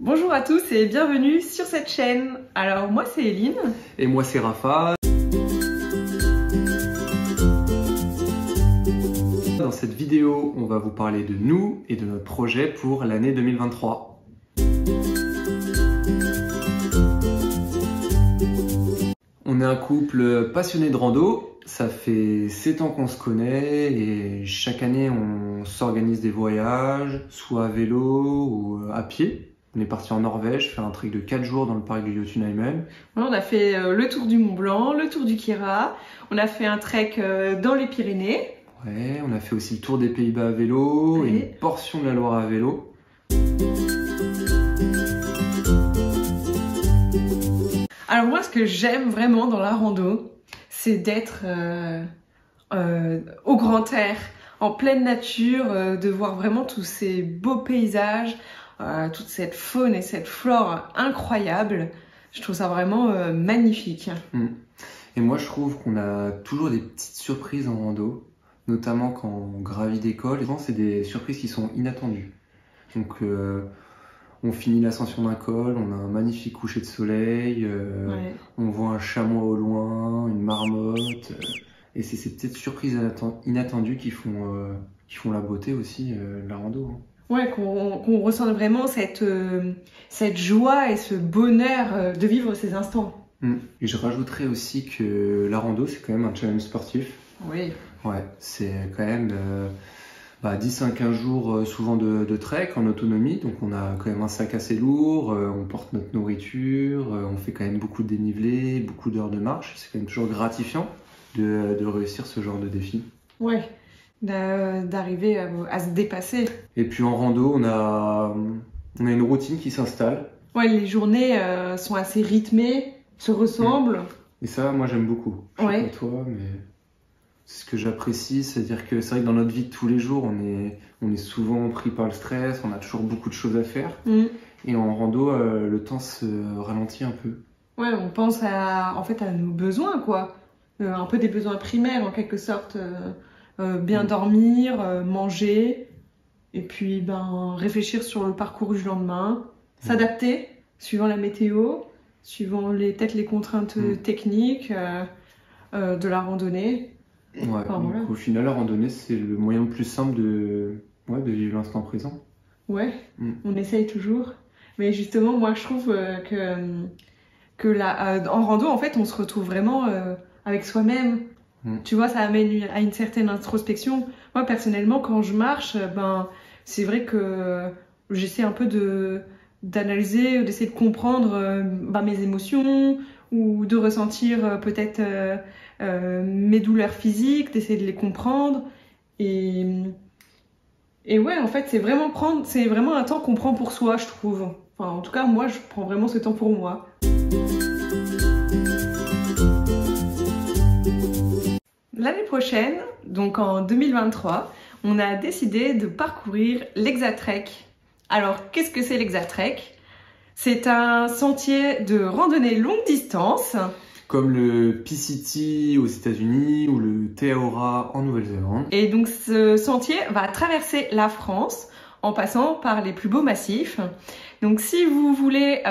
Bonjour à tous et bienvenue sur cette chaîne. Alors moi c'est Eline. Et moi c'est Rafa. Dans cette vidéo, on va vous parler de nous et de notre projet pour l'année 2023. On est un couple passionné de rando. Ça fait 7 ans qu'on se connaît et chaque année on s'organise des voyages, soit à vélo ou à pied. On est parti en Norvège, faire un trek de 4 jours dans le parc du Jotunheimen. On a fait le tour du Mont Blanc, le tour du Kira, on a fait un trek dans les Pyrénées. Ouais, on a fait aussi le tour des Pays-Bas à vélo, et une portion de la Loire à vélo. Alors moi ce que j'aime vraiment dans la rando, c'est d'être au grand air, en pleine nature, de voir vraiment tous ces beaux paysages, toute cette faune et cette flore incroyable. Je trouve ça vraiment magnifique. Et moi je trouve qu'on a toujours des petites surprises en rando, notamment quand on gravit des cols. C'est des surprises qui sont inattendues. Donc on finit l'ascension d'un col, on a un magnifique coucher de soleil, on voit un chamois au loin, une marmotte, et c'est ces petites surprises inattendues qui font la beauté aussi de la rando. Ouais, qu'on ressent vraiment cette joie et ce bonheur de vivre ces instants. Et je rajouterais aussi que la rando, c'est quand même un challenge sportif. Oui. Ouais, c'est quand même 10 à 15 jours souvent de trek en autonomie. Donc on a quand même un sac assez lourd, on porte notre nourriture, on fait quand même beaucoup de dénivelé, beaucoup d'heures de marche. C'est quand même toujours gratifiant de réussir ce genre de défi. Ouais. D'arriver à se dépasser. Et puis en rando, on a une routine qui s'installe. Ouais, les journées sont assez rythmées, se ressemblent. Et ça, moi j'aime beaucoup. Je sais pas toi, mais c'est ce que j'apprécie, c'est-à-dire que c'est vrai que dans notre vie de tous les jours, on est souvent pris par le stress, on a toujours beaucoup de choses à faire. Et en rando, le temps se ralentit un peu. Ouais, on pense à nos besoins, quoi. Un peu des besoins primaires en quelque sorte. Bien dormir, manger, et puis réfléchir sur le parcours du lendemain, s'adapter suivant la météo, suivant peut-être les contraintes techniques de la randonnée. Ouais, voilà. Au final, la randonnée, c'est le moyen le plus simple de vivre l'instant présent. Ouais, on essaye toujours. Mais justement, moi, je trouve en rando, en fait, on se retrouve vraiment avec soi-même. Tu vois, ça amène à une certaine introspection. Moi, personnellement, quand je marche, c'est vrai que j'essaie un peu d'analyser, d'essayer de comprendre mes émotions ou de ressentir peut-être mes douleurs physiques, d'essayer de les comprendre. Et ouais, en fait, c'est vraiment un temps qu'on prend pour soi, je trouve. Enfin, en tout cas, moi, je prends vraiment ce temps pour moi. L'année prochaine, donc en 2023, on a décidé de parcourir l'Exatrek. Alors, qu'est-ce que c'est l'Exatrek? C'est un sentier de randonnée longue distance. Comme le PCT aux États-Unis ou le Te Aora en Nouvelle-Zélande. Et donc, ce sentier va traverser la France en passant par les plus beaux massifs. Donc, si vous voulez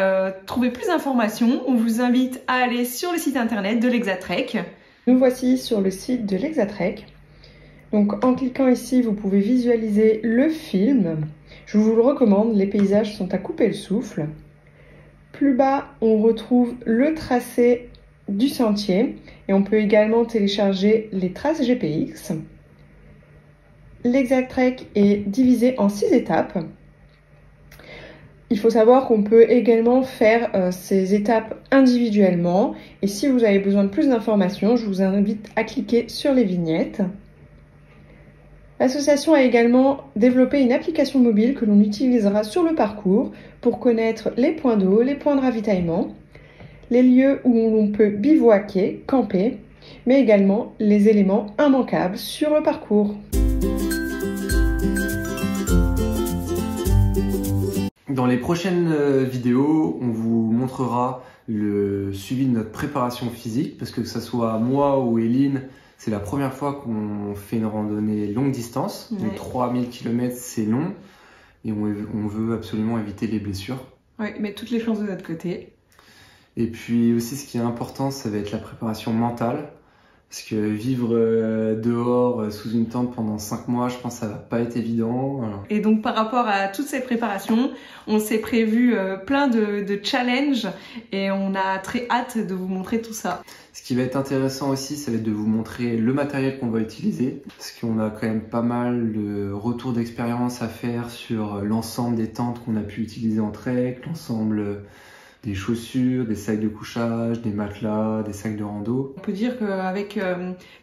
trouver plus d'informations, on vous invite à aller sur le site internet de l'Exatrek. Nous voici sur le site de l'Exatrek. Donc en cliquant ici, vous pouvez visualiser le film. Je vous le recommande, les paysages sont à couper le souffle. Plus bas, on retrouve le tracé du sentier et on peut également télécharger les traces GPX. L'Exatrek est divisé en 6 étapes. Il faut savoir qu'on peut également faire ces étapes individuellement. Et si vous avez besoin de plus d'informations, je vous invite à cliquer sur les vignettes. L'association a également développé une application mobile que l'on utilisera sur le parcours pour connaître les points d'eau, les points de ravitaillement, les lieux où l'on peut bivouaquer, camper, mais également les éléments immanquables sur le parcours. Dans les prochaines vidéos, on vous montrera le suivi de notre préparation physique, parce que ce soit moi ou Eline, c'est la première fois qu'on fait une randonnée longue distance. Les 3000 km, c'est long, et on veut absolument éviter les blessures. Oui, mettre toutes les chances de notre côté. Et puis aussi, ce qui est important, ça va être la préparation mentale. Parce que vivre dehors sous une tente pendant 5 mois, je pense que ça va pas être évident. Alors. Et donc par rapport à toutes ces préparations, on s'est prévu plein de challenges et on a très hâte de vous montrer tout ça. Ce qui va être intéressant aussi, ça va être de vous montrer le matériel qu'on va utiliser. Parce qu'on a quand même pas mal de retours d'expérience à faire sur l'ensemble des tentes qu'on a pu utiliser en trek, l'ensemble des chaussures, des sacs de couchage, des matelas, des sacs de rando. On peut dire qu'avec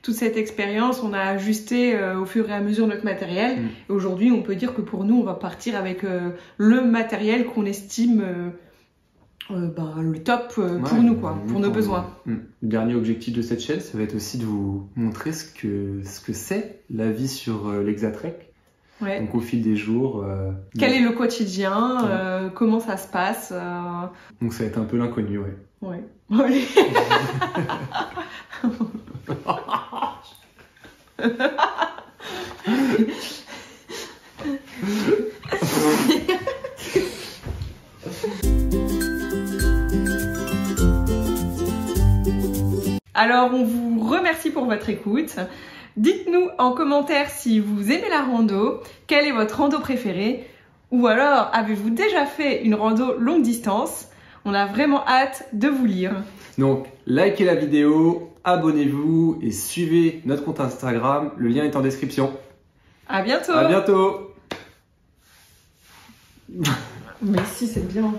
toute cette expérience, on a ajusté au fur et à mesure notre matériel. Et aujourd'hui, on peut dire que pour nous, on va partir avec le matériel qu'on estime le top pour nous, quoi, pour nos besoins. Le dernier objectif de cette chaîne, ça va être aussi de vous montrer ce que c'est la vie sur l'Exatrek. Ouais. Donc au fil des jours. Quel est le quotidien, comment ça se passe Donc ça va être un peu l'inconnu, ouais. Ouais. Ouais. Alors on vous remercie pour votre écoute. Dites-nous en commentaire si vous aimez la rando, quelle est votre rando préférée, ou alors avez-vous déjà fait une rando longue distance? On a vraiment hâte de vous lire. Donc likez la vidéo, abonnez-vous et suivez notre compte Instagram, le lien est en description. À bientôt. À bientôt. Mais si, c'est bien.